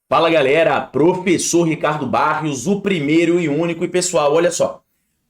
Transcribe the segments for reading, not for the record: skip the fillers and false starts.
Fala galera, professor Ricardo Barrios, o primeiro e único. E pessoal, olha só,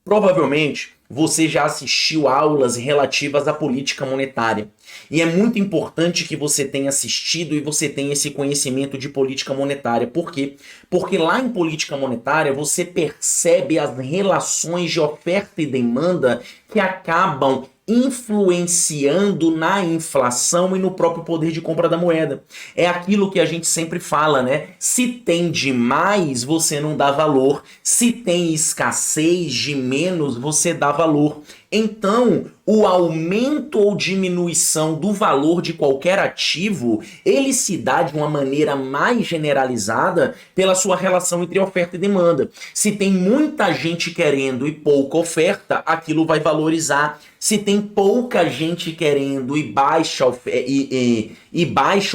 provavelmente você já assistiu aulas relativas à política monetária. E é muito importante que você tenha assistido e você tenha esse conhecimento de política monetária. Por quê? Porque lá em política monetária você percebe as relações de oferta e demanda que acabam influenciando na inflação e no próprio poder de compra da moeda. É aquilo que a gente sempre fala, né? Se tem demais, você não dá valor. Se tem escassez de menos, você dá valor. Então, o aumento ou diminuição do valor de qualquer ativo, ele se dá de uma maneira mais generalizada pela sua relação entre oferta e demanda. Se tem muita gente querendo e pouca oferta, aquilo vai valorizar. Se tem pouca gente querendo e baixa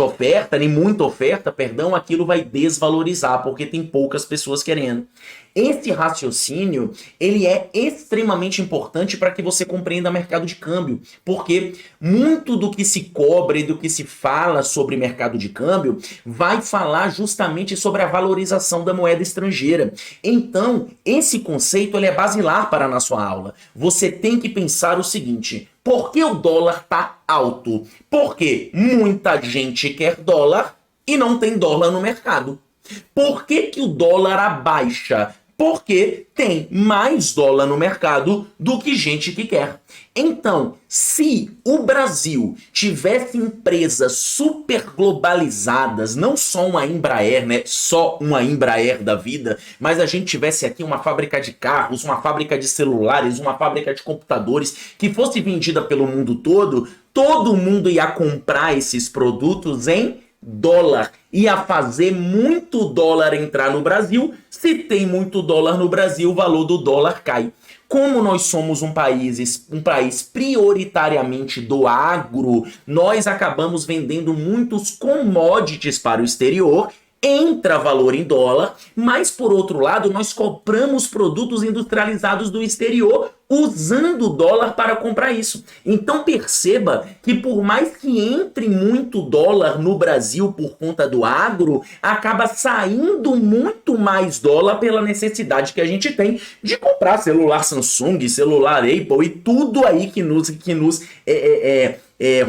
oferta, nem muita oferta, perdão, aquilo vai desvalorizar, porque tem poucas pessoas querendo. Esse raciocínio, ele é extremamente importante para que você compreenda o mercado de câmbio, porque muito do que se cobra e do que se fala sobre mercado de câmbio vai falar justamente sobre a valorização da moeda estrangeira. Então, esse conceito ele é basilar para na sua aula. Você tem que pensar o seguinte: por que o dólar está alto? Porque muita gente quer dólar e não tem dólar no mercado. Por que o dólar abaixa? Porque tem mais dólar no mercado do que gente que quer. Então, se o Brasil tivesse empresas super globalizadas, não só uma Embraer, né? Só uma Embraer da vida, mas a gente tivesse aqui uma fábrica de carros, uma fábrica de celulares, uma fábrica de computadores que fosse vendida pelo mundo todo mundo ia comprar esses produtos em dólar, ia fazer muito dólar entrar no Brasil. Se tem muito dólar no Brasil, o valor do dólar cai. Como nós somos um país prioritariamente do agro, nós acabamos vendendo muitos commodities para o exterior, entra valor em dólar, mas por outro lado nós compramos produtos industrializados do exterior usando o dólar para comprar isso. Então perceba que por mais que entre muito dólar no Brasil por conta do agro, acaba saindo muito mais dólar pela necessidade que a gente tem de comprar celular Samsung, celular Apple e tudo aí que nos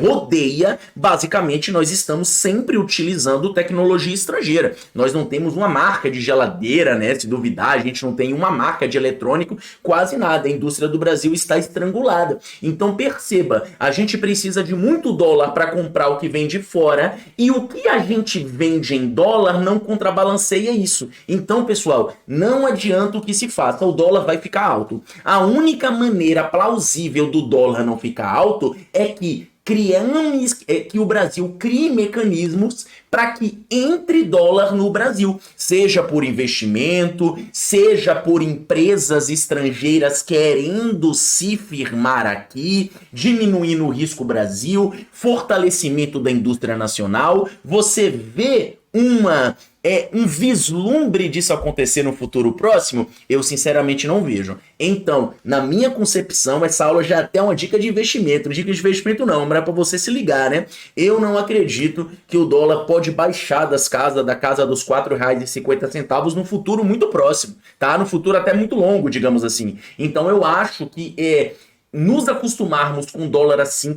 rodeia. Basicamente nós estamos sempre utilizando tecnologia estrangeira. Nós não temos uma marca de geladeira, né? Se duvidar, a gente não tem uma marca de eletrônico, quase nada. A indústria do Brasil está estrangulada. Então perceba, a gente precisa de muito dólar para comprar o que vem de fora e o que a gente vende em dólar não contrabalanceia isso. Então, pessoal, não adianta o que se faça, o dólar vai ficar alto. A única maneira plausível do dólar não ficar alto é que o Brasil crie mecanismos para que entre dólar no Brasil, seja por investimento, seja por empresas estrangeiras querendo se firmar aqui, diminuindo o risco Brasil, fortalecimento da indústria nacional. Você vê um vislumbre disso acontecer no futuro próximo? Eu sinceramente não vejo. Então, na minha concepção, essa aula já é até uma dica de investimento. Dica de investimento não, mas é para você se ligar, né? Eu não acredito que o dólar pode baixar da casa dos R$4,50 no futuro muito próximo, tá? No futuro até muito longo, digamos assim. Então eu acho que nos acostumarmos com dólar a R$5,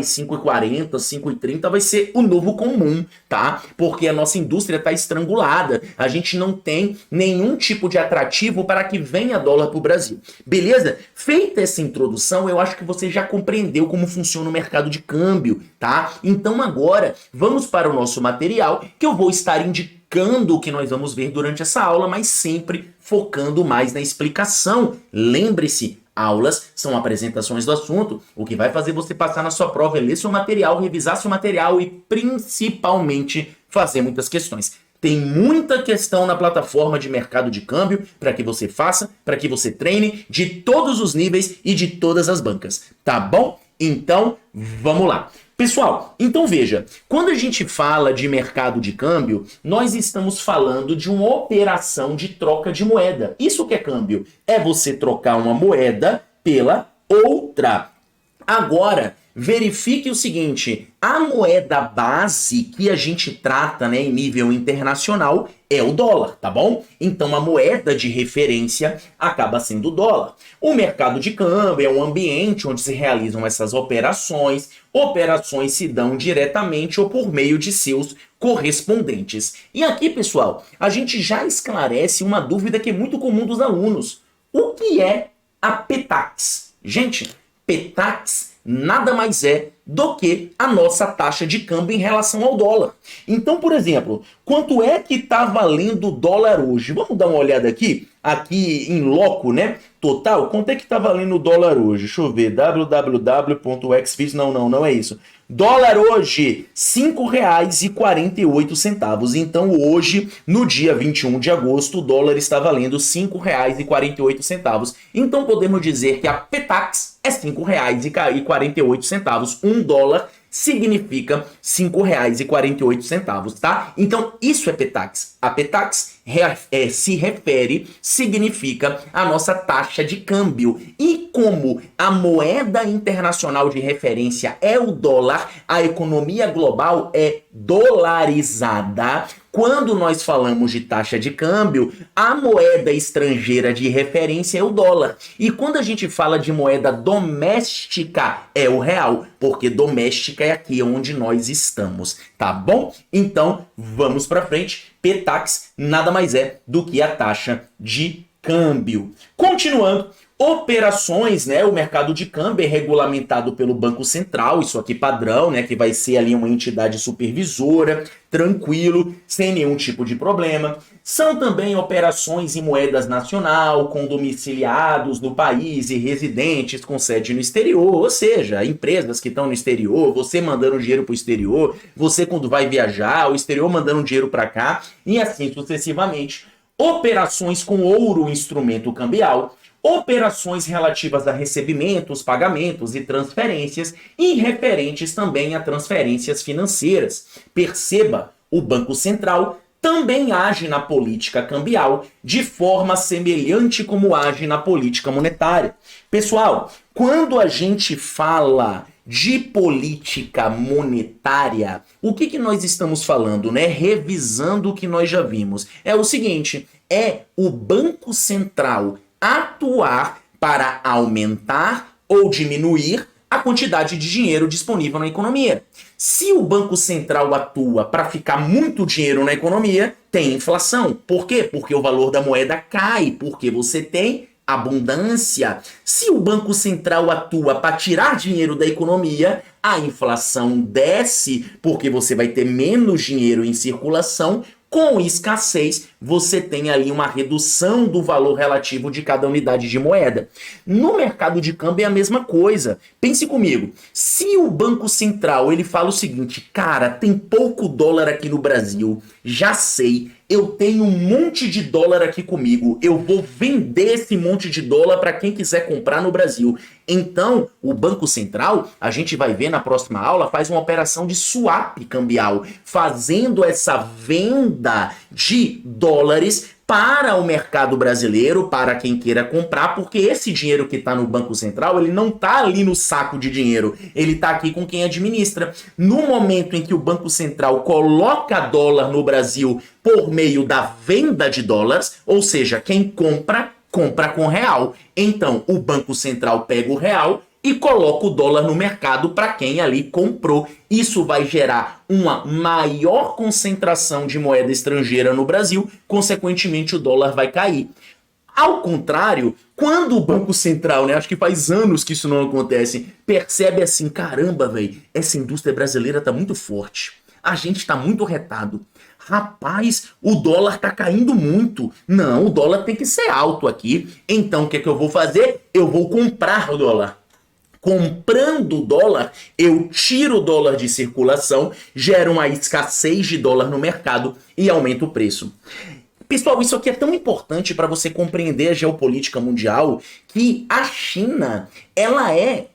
5,40, 5,30 vai ser o novo comum, tá? Porque a nossa indústria está estrangulada. A gente não tem nenhum tipo de atrativo para que venha dólar para o Brasil. Beleza? Feita essa introdução, eu acho que você já compreendeu como funciona o mercado de câmbio, tá? Então agora, vamos para o nosso material, que eu vou estar indicando o que nós vamos ver durante essa aula, mas sempre focando mais na explicação. Lembre-se, aulas são apresentações do assunto. O que vai fazer você passar na sua prova é ler seu material, revisar seu material e principalmente fazer muitas questões. Tem muita questão na plataforma de mercado de câmbio para que você faça, para que você treine de todos os níveis e de todas as bancas, tá bom? Então, vamos lá. Pessoal, então veja, quando a gente fala de mercado de câmbio, nós estamos falando de uma operação de troca de moeda. Isso que é câmbio? É você trocar uma moeda pela outra. Agora, verifique o seguinte, a moeda base que a gente trata, né, em nível internacional é o dólar, tá bom? Então a moeda de referência acaba sendo o dólar. O mercado de câmbio é um ambiente onde se realizam essas operações. Operações se dão diretamente ou por meio de seus correspondentes. E aqui, pessoal, a gente já esclarece uma dúvida que é muito comum dos alunos. O que é a Petax? Gente, Petax nada mais é do que a nossa taxa de câmbio em relação ao dólar. Então, por exemplo, quanto é que está valendo o dólar hoje? Vamos dar uma olhada aqui em loco, né? Total, quanto é que está valendo o dólar hoje? Deixa eu ver, www.xfit, não é isso. Dólar hoje, R$ 5,48. Então hoje, no dia 21 de agosto, o dólar está valendo R$ 5,48. Então podemos dizer que a Petax é R$ 5,48. Um dólar significa R$ 5,48, tá? Então isso é Petax. A Petax significa a nossa taxa de câmbio. E como a moeda internacional de referência é o dólar, a economia global é dolarizada. Quando nós falamos de taxa de câmbio, a moeda estrangeira de referência é o dólar. E quando a gente fala de moeda doméstica, é o real, porque doméstica é aqui onde nós estamos, tá bom? Então, vamos para frente. Petax nada mais é do que a taxa de câmbio. Continuando, operações, né? O mercado de câmbio é regulamentado pelo Banco Central, isso aqui padrão, né? Que vai ser ali uma entidade supervisora, tranquilo, sem nenhum tipo de problema. São também operações em moedas nacional, com domiciliados no país e residentes com sede no exterior, ou seja, empresas que estão no exterior, você mandando dinheiro para o exterior, você quando vai viajar, o exterior mandando dinheiro para cá, e assim sucessivamente. Operações com ouro, instrumento cambial, operações relativas a recebimentos, pagamentos e transferências e referentes também a transferências financeiras. Perceba, o Banco Central também age na política cambial de forma semelhante como age na política monetária. Pessoal, quando a gente fala de política monetária, o que nós estamos falando, né? Revisando o que nós já vimos. É o seguinte, é o Banco Central atuar para aumentar ou diminuir a quantidade de dinheiro disponível na economia. Se o Banco Central atua para ficar muito dinheiro na economia, tem inflação. Por quê? Porque o valor da moeda cai, porque você tem abundância. Se o Banco Central atua para tirar dinheiro da economia, a inflação desce, porque você vai ter menos dinheiro em circulação. Com escassez, você tem ali uma redução do valor relativo de cada unidade de moeda. No mercado de câmbio é a mesma coisa. Pense comigo, se o Banco Central ele fala o seguinte, cara, tem pouco dólar aqui no Brasil, já sei, eu tenho um monte de dólar aqui comigo, eu vou vender esse monte de dólar para quem quiser comprar no Brasil. Então, o Banco Central, a gente vai ver na próxima aula, faz uma operação de swap cambial, fazendo essa venda de dólares para o mercado brasileiro, para quem queira comprar, porque esse dinheiro que está no Banco Central, ele não está ali no saco de dinheiro, ele está aqui com quem administra. No momento em que o Banco Central coloca dólar no Brasil por meio da venda de dólares, ou seja, quem compra com real. Então, o Banco Central pega o real e coloca o dólar no mercado para quem ali comprou. Isso vai gerar uma maior concentração de moeda estrangeira no Brasil, consequentemente o dólar vai cair. Ao contrário, quando o Banco Central, né, acho que faz anos que isso não acontece, percebe assim, caramba, velho, essa indústria brasileira tá muito forte, a gente tá muito retado. Rapaz, o dólar tá caindo muito. Não, o dólar tem que ser alto aqui. Então, o que é que eu vou fazer? Eu vou comprar o dólar. Comprando dólar, eu tiro o dólar de circulação, gero uma escassez de dólar no mercado e aumento o preço. Pessoal, isso aqui é tão importante para você compreender a geopolítica mundial que a China, ela é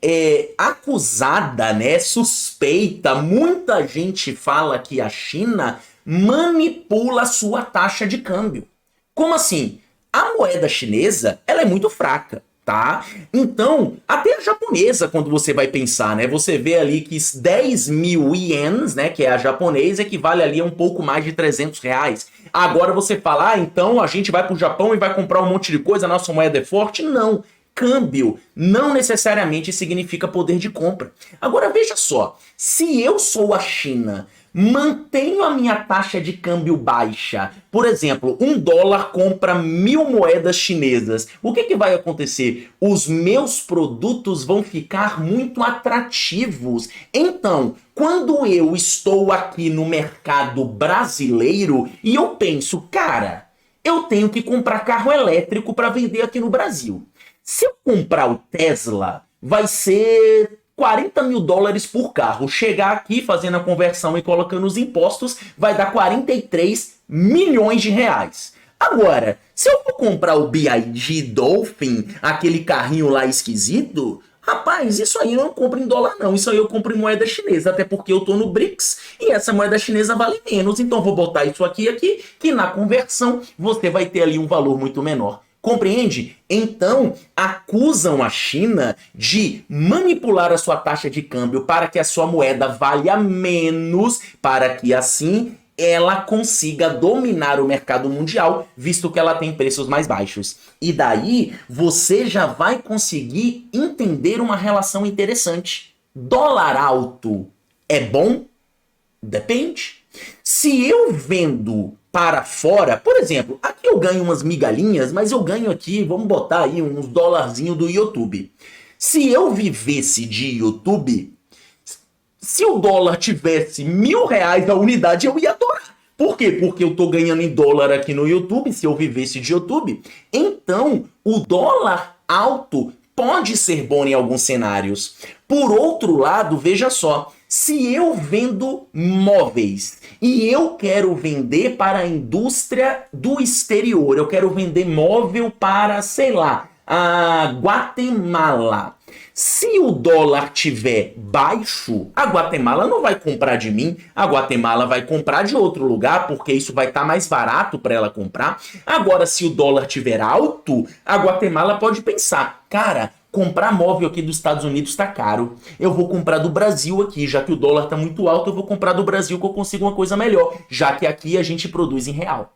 acusada, né, suspeita. Muita gente fala que a China manipula a sua taxa de câmbio. Como assim? A moeda chinesa, ela é muito fraca. tá? Então, até a japonesa, quando você vai pensar, né? Você vê ali que 10 mil ienes, né? Que é a japonesa, equivale ali a um pouco mais de 300 reais. Agora você fala, então a gente vai pro Japão e vai comprar um monte de coisa, a nossa moeda é forte? Não. Câmbio não necessariamente significa poder de compra. Agora veja só, se eu sou a China, mantenho a minha taxa de câmbio baixa, por exemplo, $1 compra 1.000 moedas chinesas, o que vai acontecer? Os meus produtos vão ficar muito atrativos. Então, quando eu estou aqui no mercado brasileiro e eu penso, cara, eu tenho que comprar carro elétrico para vender aqui no Brasil. Se eu comprar o Tesla, vai ser $40 mil por carro. Chegar aqui fazendo a conversão e colocando os impostos, vai dar 43 milhões de reais. Agora, se eu for comprar o BYD Dolphin, aquele carrinho lá esquisito, rapaz, isso aí eu não compro em dólar não, isso aí eu compro em moeda chinesa, até porque eu tô no BRICS e essa moeda chinesa vale menos, então eu vou botar isso aqui, que na conversão você vai ter ali um valor muito menor. Compreende? Então, acusam a China de manipular a sua taxa de câmbio para que a sua moeda valha menos, para que assim ela consiga dominar o mercado mundial, visto que ela tem preços mais baixos. E daí, você já vai conseguir entender uma relação interessante. Dólar alto é bom? Depende. Se eu vendo para fora, por exemplo, aqui eu ganho umas migalhinhas, mas eu ganho aqui, vamos botar aí uns dólarzinho do YouTube. Se eu vivesse de YouTube, se o dólar tivesse R$ 1.000 a unidade, eu ia adorar. Por quê? Porque eu tô ganhando em dólar aqui no YouTube, se eu vivesse de YouTube. Então, o dólar alto pode ser bom em alguns cenários. Por outro lado, veja só, se eu vendo móveis e eu quero vender para a indústria do exterior, eu quero vender móvel para, sei lá, a Guatemala. Se o dólar tiver baixo, a Guatemala não vai comprar de mim, a Guatemala vai comprar de outro lugar, porque isso vai estar mais barato para ela comprar. Agora, se o dólar tiver alto, a Guatemala pode pensar, cara, comprar móvel aqui dos Estados Unidos está caro. Eu vou comprar do Brasil aqui, já que o dólar está muito alto, eu vou comprar do Brasil que eu consigo uma coisa melhor, já que aqui a gente produz em real.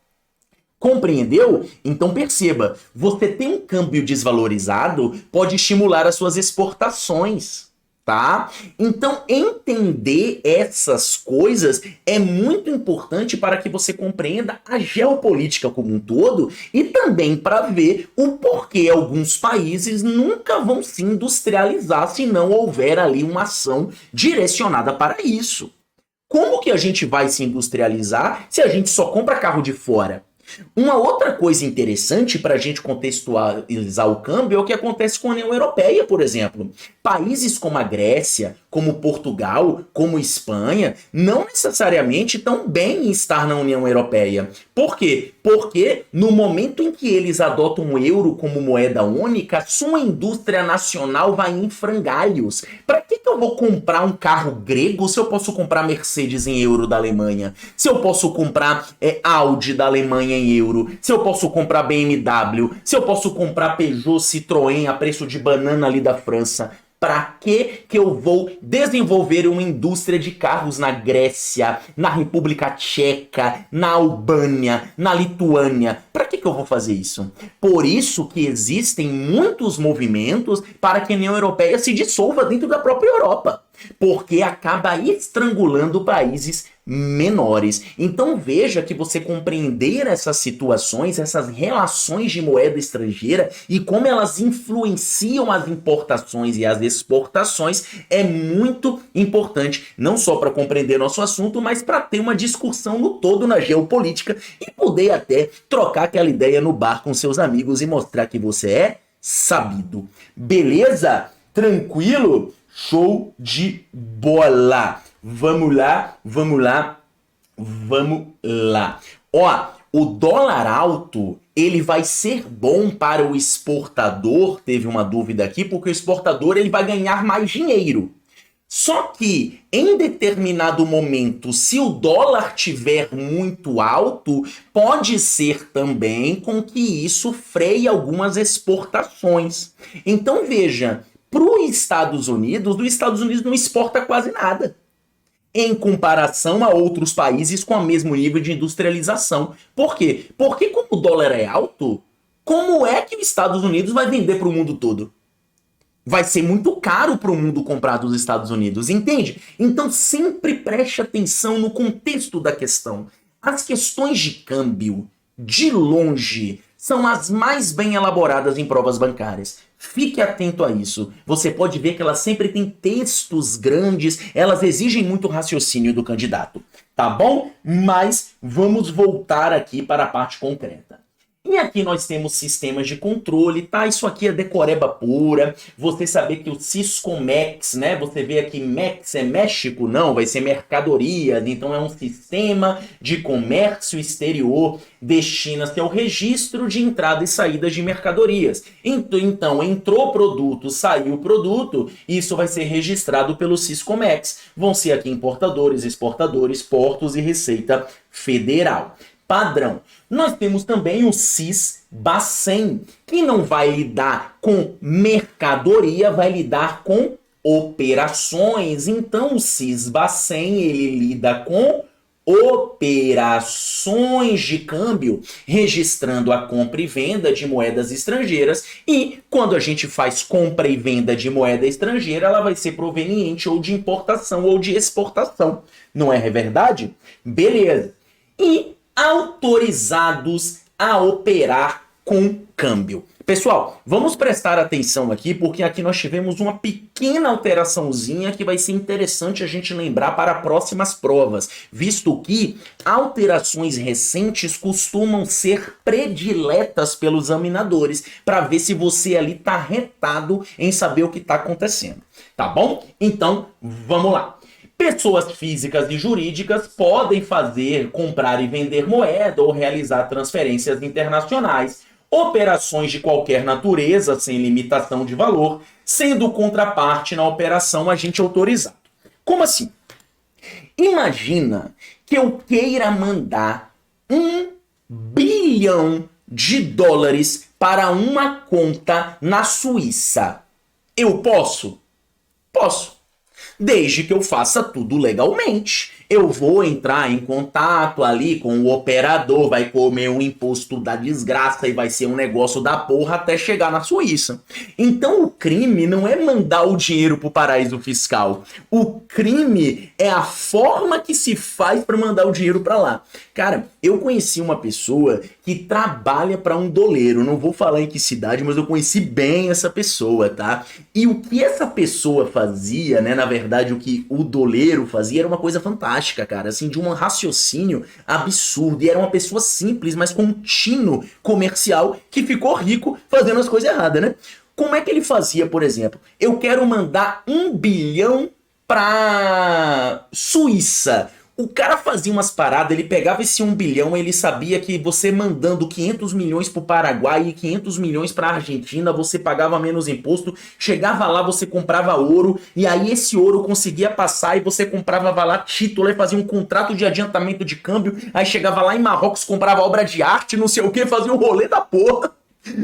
Compreendeu? Então perceba, você tem um câmbio desvalorizado, pode estimular as suas exportações, tá? Então entender essas coisas é muito importante para que você compreenda a geopolítica como um todo e também para ver o porquê alguns países nunca vão se industrializar se não houver ali uma ação direcionada para isso. Como que a gente vai se industrializar se a gente só compra carro de fora? Uma outra coisa interessante para a gente contextualizar o câmbio é o que acontece com a União Europeia, por exemplo. Países como a Grécia, como Portugal, como Espanha, não necessariamente estão bem em estar na União Europeia. Por quê? Porque no momento em que eles adotam o euro como moeda única, sua indústria nacional vai em frangalhos. Para que eu vou comprar um carro grego se eu posso comprar Mercedes em euro da Alemanha? Se eu posso comprar Audi da Alemanha em euro? Se eu posso comprar BMW? Se eu posso comprar Peugeot, Citroën a preço de banana ali da França? Para que eu vou desenvolver uma indústria de carros na Grécia, na República Tcheca, na Albânia, na Lituânia? Para que eu vou fazer isso? Por isso que existem muitos movimentos para que a União Europeia se dissolva dentro da própria Europa, porque acaba estrangulando países menores. Então veja que você compreender essas situações, essas relações de moeda estrangeira e como elas influenciam as importações e as exportações é muito importante, não só para compreender nosso assunto, mas para ter uma discussão no todo na geopolítica e poder até trocar aquela ideia no bar com seus amigos e mostrar que você é sabido. Beleza? Tranquilo? Show de bola! Vamos lá, vamos lá, vamos lá. Ó, o dólar alto, ele vai ser bom para o exportador, teve uma dúvida aqui, porque o exportador ele vai ganhar mais dinheiro. Só que em determinado momento, se o dólar tiver muito alto, pode ser também com que isso freie algumas exportações. Então veja, para os Estados Unidos não exporta quase nada em comparação a outros países com o mesmo nível de industrialização. Por quê? Porque como o dólar é alto, como é que os Estados Unidos vai vender para o mundo todo? Vai ser muito caro para o mundo comprar dos Estados Unidos, entende? Então sempre preste atenção no contexto da questão. As questões de câmbio, de longe, são as mais bem elaboradas em provas bancárias. Fique atento a isso. Você pode ver que elas sempre têm textos grandes, elas exigem muito raciocínio do candidato, tá bom? Mas vamos voltar aqui para a parte concreta. E aqui nós temos sistemas de controle, tá? Isso aqui é decoreba pura. Você saber que o Siscomex, né? Você vê aqui Mex é México? Não, vai ser mercadoria. Então é um sistema de comércio exterior. Destina-se ao registro de entrada e saída de mercadorias. Então, entrou produto, saiu produto, isso vai ser registrado pelo Siscomex. Vão ser aqui importadores, exportadores, portos e Receita Federal. Padrão. Nós temos também o Sisbacen, que não vai lidar com mercadoria, vai lidar com operações. Então, o Sisbacen, ele lida com operações de câmbio, registrando a compra e venda de moedas estrangeiras. E quando a gente faz compra e venda de moeda estrangeira, ela vai ser proveniente ou de importação ou de exportação. Não é verdade? Beleza. E autorizados a operar com câmbio. Pessoal, vamos prestar atenção aqui, porque aqui nós tivemos uma pequena alteraçãozinha que vai ser interessante a gente lembrar para próximas provas, visto que alterações recentes costumam ser prediletas pelos examinadores, para ver se você ali está retado em saber o que está acontecendo. Tá bom? Então, vamos lá. Pessoas físicas e jurídicas podem comprar e vender moeda ou realizar transferências internacionais, operações de qualquer natureza, sem limitação de valor, sendo contraparte na operação agente autorizado. Como assim? Imagina que eu queira mandar $1 bilhão para uma conta na Suíça. Eu posso? Posso. Desde que eu faça tudo legalmente. Eu vou entrar em contato ali com o operador, vai comer um imposto da desgraça e vai ser um negócio da porra até chegar na Suíça. Então o crime não é mandar o dinheiro pro paraíso fiscal. O crime é a forma que se faz para mandar o dinheiro para lá. Cara, eu conheci uma pessoa que trabalha para um doleiro. Não vou falar em que cidade, mas eu conheci bem essa pessoa, tá? E o que essa pessoa fazia, né? Na verdade, o que o doleiro fazia era uma coisa fantástica, cara, assim, de um raciocínio absurdo. E era uma pessoa simples, mas com um tino comercial que ficou rico fazendo as coisas erradas, né? Como é que ele fazia, por exemplo? Eu quero mandar $1 bilhão pra Suíça. O cara fazia umas paradas, ele pegava esse 1 bilhão, ele sabia que você mandando 500 milhões pro Paraguai e 500 milhões pra Argentina, você pagava menos imposto, chegava lá, você comprava ouro, e aí esse ouro conseguia passar e você comprava lá título, aí fazia um contrato de adiantamento de câmbio, aí chegava lá em Marrocos, comprava obra de arte, não sei o que, fazia um rolê da porra.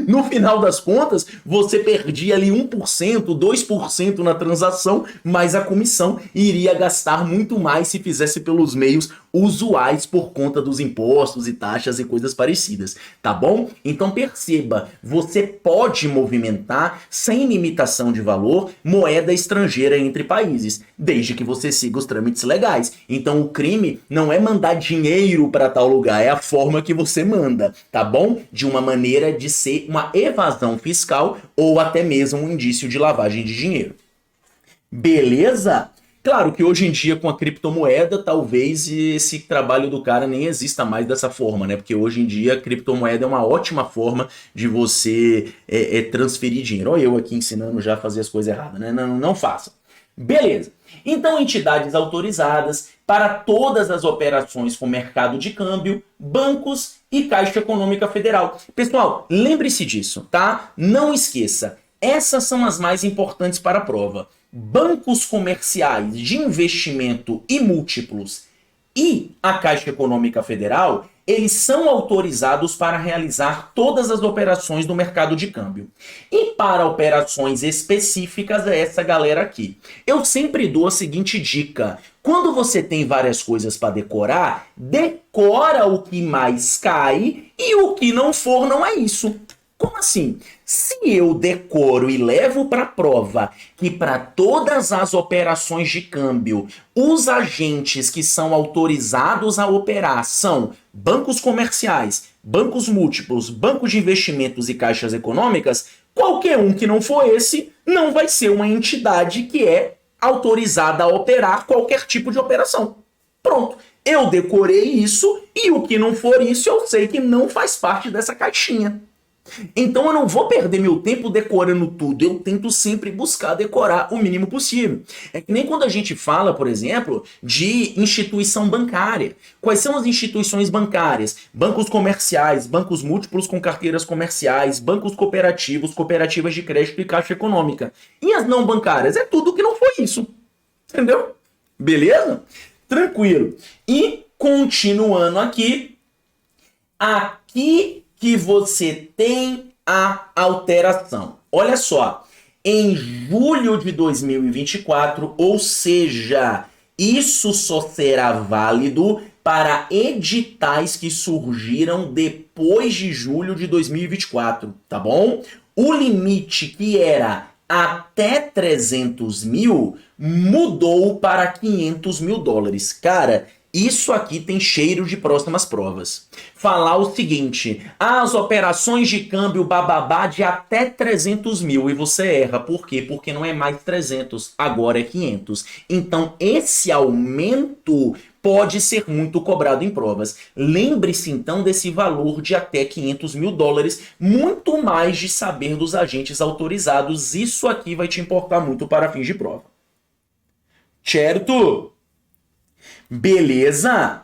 No final das contas, você perdia ali 1%, 2% na transação, mas a comissão iria gastar muito mais se fizesse pelos meios usuais por conta dos impostos e taxas e coisas parecidas, tá bom? Então perceba, você pode movimentar sem limitação de valor moeda estrangeira entre países, desde que você siga os trâmites legais. Então o crime não é mandar dinheiro para tal lugar, é a forma que você manda, tá bom? De uma maneira de ser uma evasão fiscal ou até mesmo um indício de lavagem de dinheiro. Beleza? Claro que hoje em dia com a criptomoeda talvez esse trabalho do cara nem exista mais dessa forma, né? Porque hoje em dia a criptomoeda é uma ótima forma de você transferir dinheiro. Olha eu aqui ensinando já a fazer as coisas erradas, né? Não faça. Beleza. Então entidades autorizadas para todas as operações com mercado de câmbio, bancos e Caixa Econômica Federal. Pessoal, lembre-se disso, tá? Não esqueça, essas são as mais importantes para a prova. bancos comerciais de investimento e múltiplos e a Caixa Econômica Federal, eles são autorizados para realizar todas as operações do mercado de câmbio. E para operações específicas é essa galera aqui. Eu sempre dou a seguinte dica: quando você tem várias coisas para decorar, decora o que mais cai e o que não for não é isso. Como assim? Se eu decoro e levo para a prova que para todas as operações de câmbio, os agentes que são autorizados a operar são bancos comerciais, bancos múltiplos, bancos de investimentos e caixas econômicas, qualquer um que não for esse não vai ser uma entidade que é autorizada a operar qualquer tipo de operação. Pronto. Eu decorei isso e o que não for isso eu sei que não faz parte dessa caixinha. Então eu não vou perder meu tempo decorando tudo, eu tento sempre buscar decorar o mínimo possível. É que nem quando a gente fala, por exemplo, de instituição bancária. Quais são as instituições bancárias? Bancos comerciais, bancos múltiplos com carteiras comerciais, bancos cooperativos, cooperativas de crédito e caixa econômica. E as não bancárias? É tudo que não foi isso. Entendeu? Beleza? Tranquilo. E continuando aqui que você tem a alteração. Olha só, em julho de 2024, ou seja, isso só será válido para editais que surgiram depois de julho de 2024, tá bom? O limite que era até 300 mil mudou para 500 mil dólares. Cara, isso aqui tem cheiro de próximas provas. Falar o seguinte: as operações de câmbio bababá de até 300 mil e você erra. Por quê? Porque não é mais 300, agora é 500. Então esse aumento pode ser muito cobrado em provas. Lembre-se então desse valor de até 500 mil dólares, muito mais de saber dos agentes autorizados. Isso aqui vai te importar muito para fins de prova. Certo? Beleza?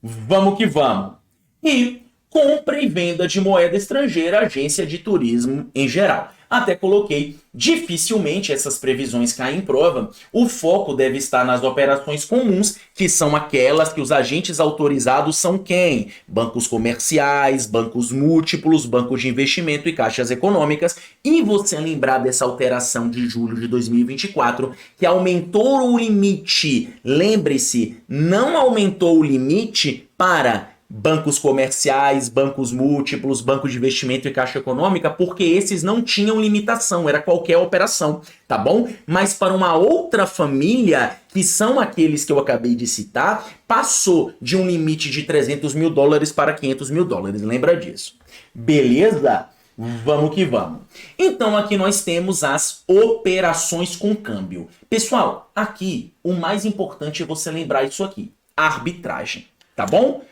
Vamos que vamos. E compra e venda de moeda estrangeira, agência de turismo em geral. Até coloquei, dificilmente essas previsões caem em prova. O foco deve estar nas operações comuns, que são aquelas que os agentes autorizados são quem? Bancos comerciais, bancos múltiplos, bancos de investimento e caixas econômicas. E você lembrar dessa alteração de julho de 2024, que aumentou o limite. Lembre-se, não aumentou o limite para bancos comerciais, bancos múltiplos, bancos de investimento e caixa econômica, porque esses não tinham limitação, era qualquer operação, tá bom? Mas para uma outra família, que são aqueles que eu acabei de citar, passou de um limite de 300 mil dólares para 500 mil dólares, lembra disso? Beleza? Vamos que vamos. Então aqui nós temos as operações com câmbio. Pessoal, aqui o mais importante é você lembrar isso aqui, arbitragem, tá bom?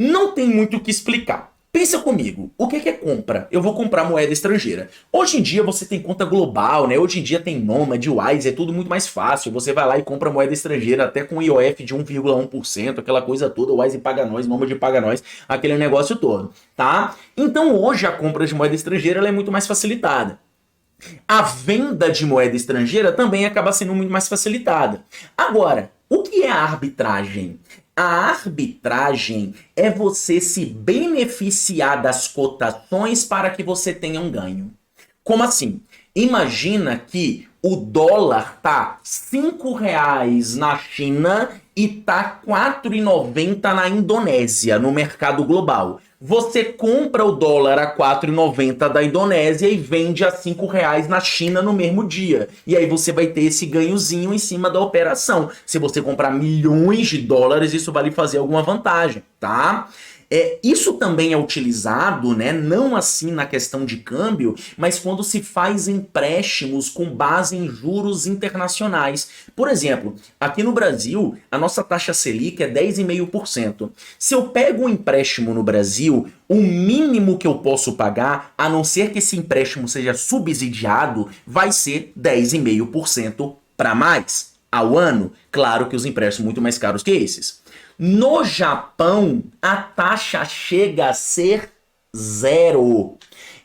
Não tem muito o que explicar. Pensa comigo, o que é compra? Eu vou comprar moeda estrangeira. Hoje em dia você tem conta global, né? Hoje em dia tem Nomad, Wise, é tudo muito mais fácil. Você vai lá e compra moeda estrangeira até com IOF de 1,1%, aquela coisa toda, Wise paga nós, Nomad paga nós, aquele negócio todo, tá? Então hoje a compra de moeda estrangeira ela é muito mais facilitada. A venda de moeda estrangeira também acaba sendo muito mais facilitada. Agora, o que é a arbitragem? A arbitragem é você se beneficiar das cotações para que você tenha um ganho. Como assim? Imagina que o dólar tá R$ 5 na China e tá R$ 4,90 na Indonésia, no mercado global. Você compra o dólar a 4,90 da Indonésia e vende a R$ 5 na China no mesmo dia. E aí você vai ter esse ganhozinho em cima da operação. Se você comprar milhões de dólares, isso vai lhe fazer alguma vantagem, tá? Isso também é utilizado, né, não assim na questão de câmbio, mas quando se faz empréstimos com base em juros internacionais. Por exemplo, aqui no Brasil, a nossa taxa Selic é 10,5%. Se eu pego um empréstimo no Brasil, o mínimo que eu posso pagar, a não ser que esse empréstimo seja subsidiado, vai ser 10,5% para mais ao ano. Claro que os empréstimos muito mais caros que esses. No Japão, a taxa chega a ser 0.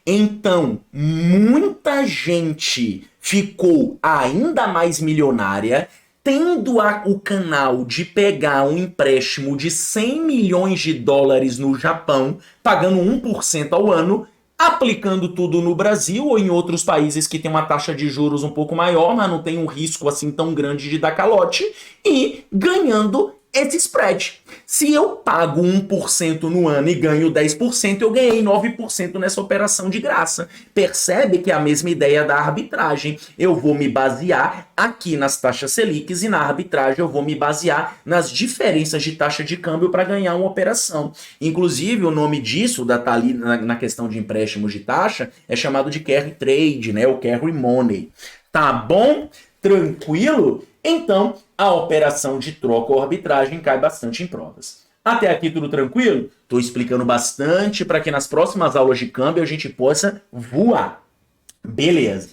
Então, muita gente ficou ainda mais milionária tendo o canal de pegar um empréstimo de 100 milhões de dólares no Japão, pagando 1% ao ano, aplicando tudo no Brasil ou em outros países que tem uma taxa de juros um pouco maior, mas não tem um risco assim tão grande de dar calote, e ganhando esse spread. Se eu pago 1% no ano e ganho 10%, eu ganhei 9% nessa operação de graça. Percebe que é a mesma ideia da arbitragem. Eu vou me basear aqui nas taxas Selics e na arbitragem eu vou me basear nas diferenças de taxa de câmbio para ganhar uma operação. Inclusive, o nome disso, tá ali na questão de empréstimos de taxa, é chamado de carry trade, né? O carry money. Tá bom? Tranquilo? Então, a operação de troca ou arbitragem cai bastante em provas. Até aqui tudo tranquilo? Estou explicando bastante para que nas próximas aulas de câmbio a gente possa voar. Beleza.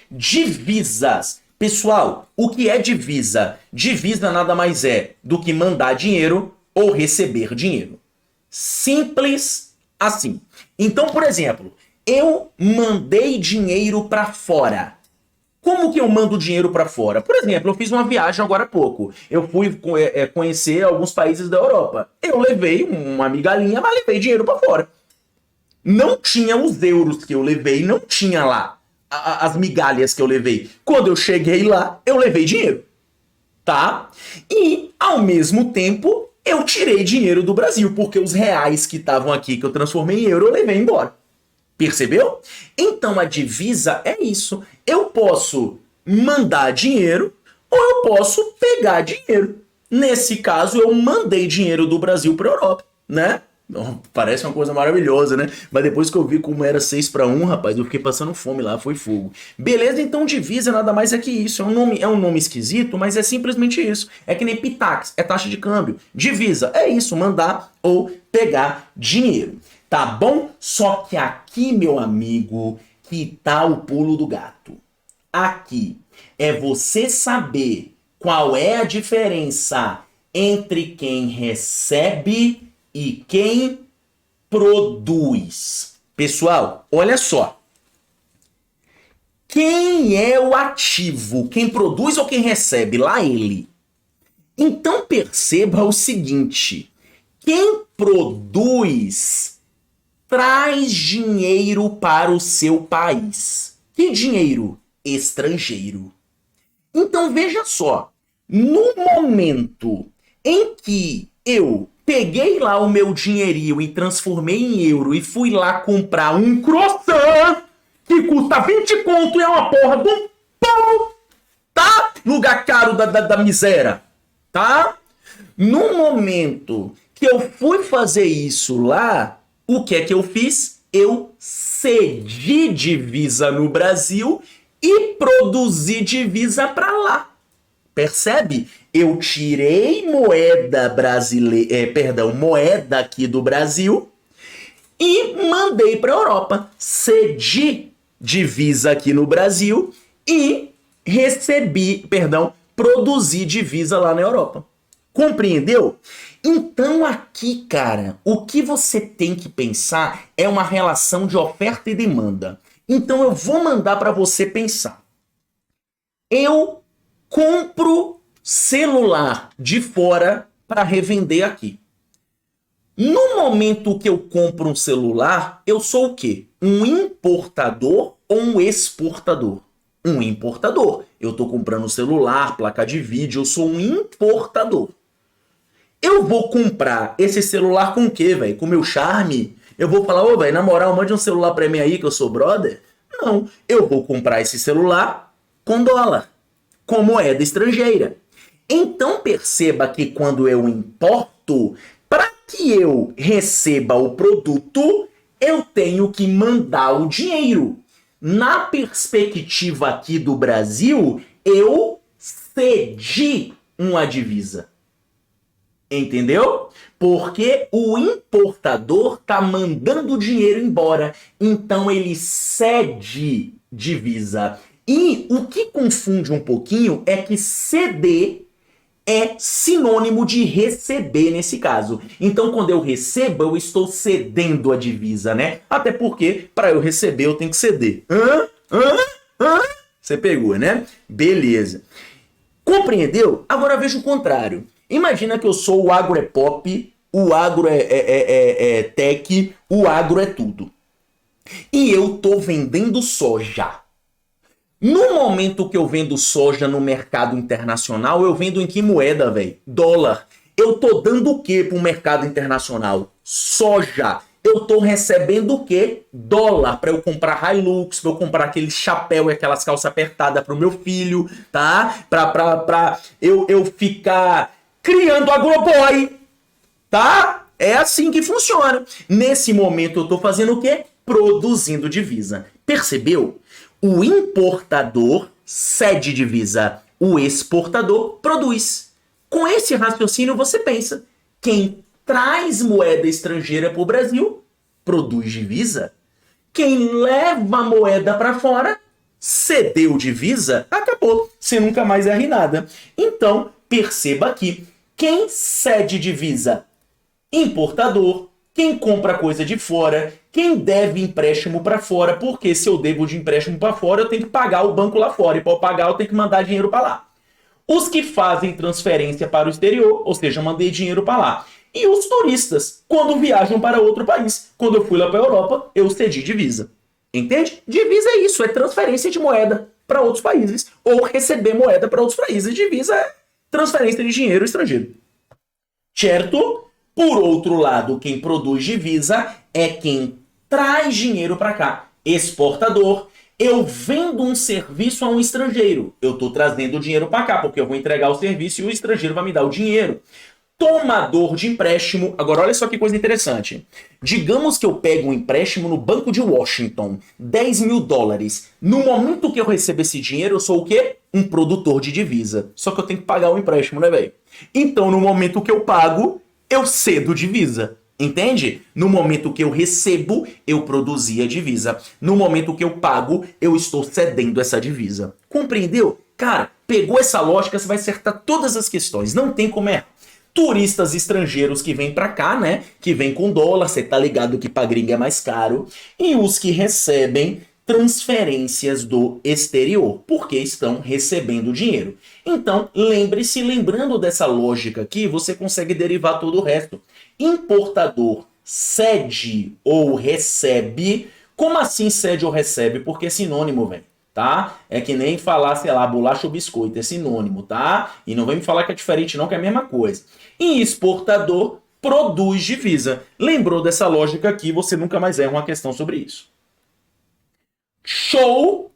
Divisas. Pessoal, o que é divisa? Divisa nada mais é do que mandar dinheiro ou receber dinheiro. Simples assim. Então, por exemplo, eu mandei dinheiro para fora. Como que eu mando dinheiro para fora? Por exemplo, eu fiz uma viagem agora há pouco. Eu fui conhecer alguns países da Europa. Eu levei uma migalhinha, mas levei dinheiro para fora. Não tinha os euros que eu levei, não tinha lá as migalhas que eu levei. Quando eu cheguei lá, eu levei dinheiro. Tá? E, ao mesmo tempo, eu tirei dinheiro do Brasil, porque os reais que estavam aqui, que eu transformei em euro, eu levei embora. Percebeu? Então a divisa é isso. Eu posso mandar dinheiro ou eu posso pegar dinheiro. Nesse caso, eu mandei dinheiro do Brasil para a Europa, né? Parece uma coisa maravilhosa, né? Mas depois que eu vi como era 6-1, rapaz, eu fiquei passando fome lá, foi fogo. Beleza, então divisa nada mais é que isso. É um nome esquisito, mas é simplesmente isso. É que nem Pitax, é taxa de câmbio. Divisa é isso, mandar ou pegar dinheiro. Tá bom? Só que aqui, meu amigo, que tá o pulo do gato. Aqui é você saber qual é a diferença entre quem recebe e quem produz. Pessoal, olha só. Quem é o ativo? Quem produz ou quem recebe? Lá ele. Então perceba o seguinte. Quem produz traz dinheiro para o seu país. Que dinheiro? Estrangeiro. Então veja só, no momento em que eu peguei lá o meu dinheirinho e transformei em euro e fui lá comprar um croissant que custa 20 conto e é uma porra de um pão, tá? Lugar caro da miséria, tá? No momento que eu fui fazer isso lá, o que é que eu fiz? Eu cedi divisa no Brasil e produzi divisa para lá. Percebe? Eu tirei moeda brasileira, moeda aqui do Brasil e mandei para a Europa. Cedi divisa aqui no Brasil e produzi divisa lá na Europa. Compreendeu? Então aqui, cara, o que você tem que pensar é uma relação de oferta e demanda. Então eu vou mandar para você pensar. Eu compro celular de fora para revender aqui. No momento que eu compro um celular, eu sou o quê? Um importador ou um exportador? Um importador. Eu estou comprando celular, placa de vídeo, eu sou um importador. Eu vou comprar esse celular com o quê, velho? Com meu charme? Eu vou falar, ô, velho, na moral, mande um celular pra mim aí que eu sou brother? Não, eu vou comprar esse celular com dólar, com moeda estrangeira. Então perceba que quando eu importo, para que eu receba o produto, eu tenho que mandar o dinheiro. Na perspectiva aqui do Brasil, eu cedi uma divisa. Entendeu? Porque o importador tá mandando o dinheiro embora. Então ele cede divisa. E o que confunde um pouquinho é que ceder é sinônimo de receber nesse caso. Então, quando eu recebo, eu estou cedendo a divisa, né? Até porque, para eu receber, eu tenho que ceder. Você pegou, né? Beleza. Compreendeu? Agora veja o contrário. Imagina que eu sou o agro é pop, o agro é tech, o agro é tudo. E eu tô vendendo soja. No momento que eu vendo soja no mercado internacional, eu vendo em que moeda, velho? Dólar. Eu tô dando o que pro mercado internacional? Soja. Eu tô recebendo o quê? Dólar, para eu comprar Hilux, para eu comprar aquele chapéu e aquelas calças apertadas pro meu filho, tá? Pra eu ficar criando agroboy, tá? É assim que funciona. Nesse momento eu tô fazendo o quê? Produzindo divisa. Percebeu? O importador cede divisa, o exportador produz. Com esse raciocínio você pensa, quem traz moeda estrangeira para o Brasil produz divisa. Quem leva moeda para fora cedeu divisa, acabou. Você nunca mais erra em nada. Então, perceba aqui, quem cede divisa? Importador. Quem compra coisa de fora, quem deve empréstimo para fora, porque se eu devo de empréstimo para fora, eu tenho que pagar o banco lá fora, e para pagar eu tenho que mandar dinheiro para lá. Os que fazem transferência para o exterior, ou seja, mandei dinheiro para lá. E os turistas, quando viajam para outro país. Quando eu fui lá para a Europa, eu cedi divisa. Entende? Divisa é isso, é transferência de moeda para outros países, ou receber moeda para outros países. Divisa é transferência de dinheiro estrangeiro. Certo? Por outro lado, quem produz divisa é quem traz dinheiro para cá. Exportador. Eu vendo um serviço a um estrangeiro. Eu estou trazendo dinheiro para cá, porque eu vou entregar o serviço e o estrangeiro vai me dar o dinheiro. Tomador de empréstimo. Agora, olha só que coisa interessante. Digamos que eu pego um empréstimo no Banco de Washington, 10 mil dólares. No momento que eu recebo esse dinheiro, eu sou o quê? Um produtor de divisa. Só que eu tenho que pagar o empréstimo, né, velho? Então, no momento que eu pago, eu cedo divisa, entende? No momento que eu recebo, eu produzi a divisa. No momento que eu pago, eu estou cedendo essa divisa. Compreendeu? Cara, pegou essa lógica, você vai acertar todas as questões. Não tem como errar. Turistas estrangeiros que vêm pra cá, né? Que vêm com dólar, você tá ligado que pra gringa é mais caro. E os que recebem transferências do exterior, porque estão recebendo dinheiro. Então, lembre-se, lembrando dessa lógica aqui, você consegue derivar todo o resto. Importador cede ou recebe. Como assim cede ou recebe? Porque é sinônimo, velho. Tá? É que nem falar, sei lá, bolacha ou biscoito, é sinônimo, tá? E não vem me falar que é diferente não, que é a mesma coisa. E exportador produz divisa. Lembrou dessa lógica aqui, você nunca mais erra uma questão sobre isso. Show!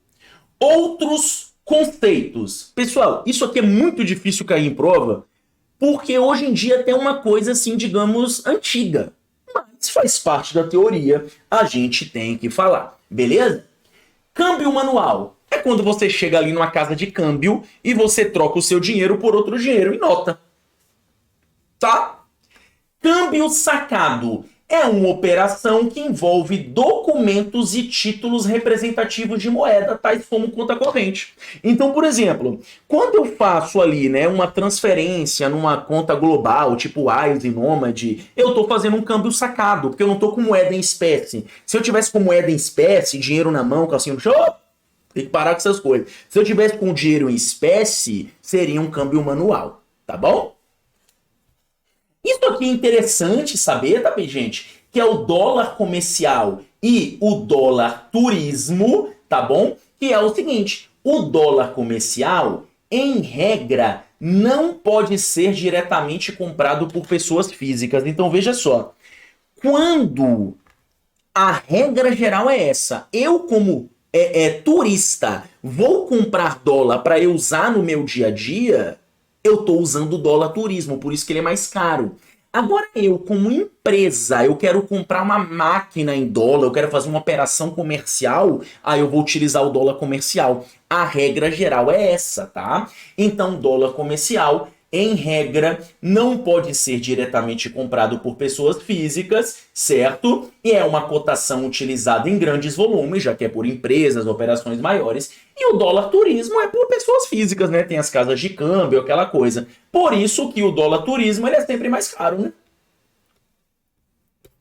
Outros conceitos. Pessoal, isso aqui é muito difícil cair em prova, porque hoje em dia tem uma coisa assim, digamos, antiga. Mas faz parte da teoria, a gente tem que falar, beleza? Câmbio manual. É quando você chega ali numa casa de câmbio e você troca o seu dinheiro por outro dinheiro em nota. Tá? Câmbio sacado. É uma operação que envolve documentos e títulos representativos de moeda, tais como conta corrente. Então, por exemplo, quando eu faço ali, né, uma transferência numa conta global, tipo Wise, Nomad, eu estou fazendo um câmbio sacado, porque eu não estou com moeda em espécie. Se eu tivesse com moeda em espécie, dinheiro na mão, calcinha no chão, tem que parar com essas coisas. Se eu tivesse com dinheiro em espécie, seria um câmbio manual, tá bom? Isso aqui é interessante saber, tá, gente? Que é o dólar comercial e o dólar turismo, tá bom? Que é o seguinte, o dólar comercial, em regra, não pode ser diretamente comprado por pessoas físicas. Então, veja só, quando a regra geral é essa, eu como turista vou comprar dólar para eu usar no meu dia a dia, eu estou usando o dólar turismo, por isso que ele é mais caro. Agora eu, como empresa, eu quero comprar uma máquina em dólar, eu quero fazer uma operação comercial, aí eu vou utilizar o dólar comercial. A regra geral é essa, tá? Então, dólar comercial em regra, não pode ser diretamente comprado por pessoas físicas, certo? E é uma cotação utilizada em grandes volumes, já que é por empresas, operações maiores. E o dólar turismo é por pessoas físicas, né? Tem as casas de câmbio, aquela coisa. Por isso que o dólar turismo ele é sempre mais caro, né?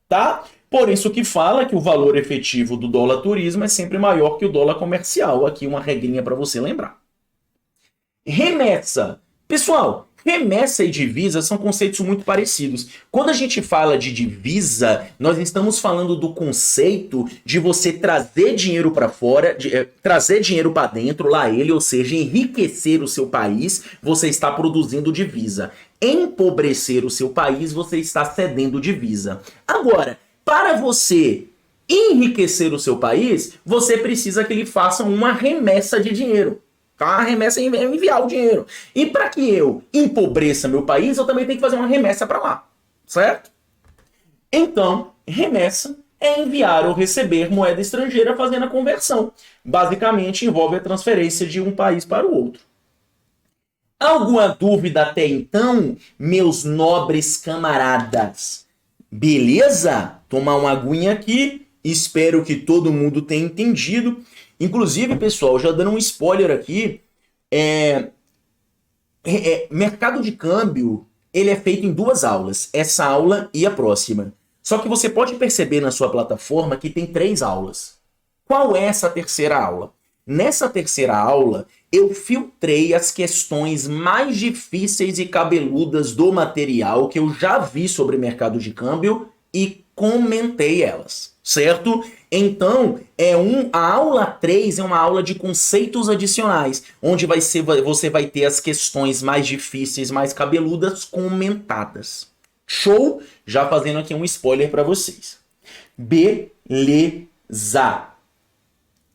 Tá? Por isso que fala que o valor efetivo do dólar turismo é sempre maior que o dólar comercial. Aqui uma regrinha para você lembrar. Remessa. Pessoal, remessa e divisa são conceitos muito parecidos. Quando a gente fala de divisa, nós estamos falando do conceito de você trazer dinheiro para fora, trazer dinheiro para dentro, lá ele, ou seja, enriquecer o seu país, você está produzindo divisa. Empobrecer o seu país, você está cedendo divisa. Agora, para você enriquecer o seu país, você precisa que ele faça uma remessa de dinheiro. Tá? A remessa é enviar o dinheiro. E para que eu empobreça meu país, eu também tenho que fazer uma remessa para lá. Certo? Então, remessa é enviar ou receber moeda estrangeira fazendo a conversão. Basicamente, envolve a transferência de um país para o outro. Alguma dúvida até então, meus nobres camaradas? Beleza? Tomar uma aguinha aqui. Espero que todo mundo tenha entendido. Inclusive, pessoal, já dando um spoiler aqui, mercado de câmbio, ele é feito em 2 aulas. Essa aula e a próxima. Só que você pode perceber na sua plataforma que tem 3 aulas. Qual é essa terceira aula? Nessa terceira aula, eu filtrei as questões mais difíceis e cabeludas do material que eu já vi sobre mercado de câmbio e comentei elas, certo? Então, a aula 3 é uma aula de conceitos adicionais, onde você vai ter as questões mais difíceis, mais cabeludas, comentadas. Show? Já fazendo aqui um spoiler para vocês. Beleza!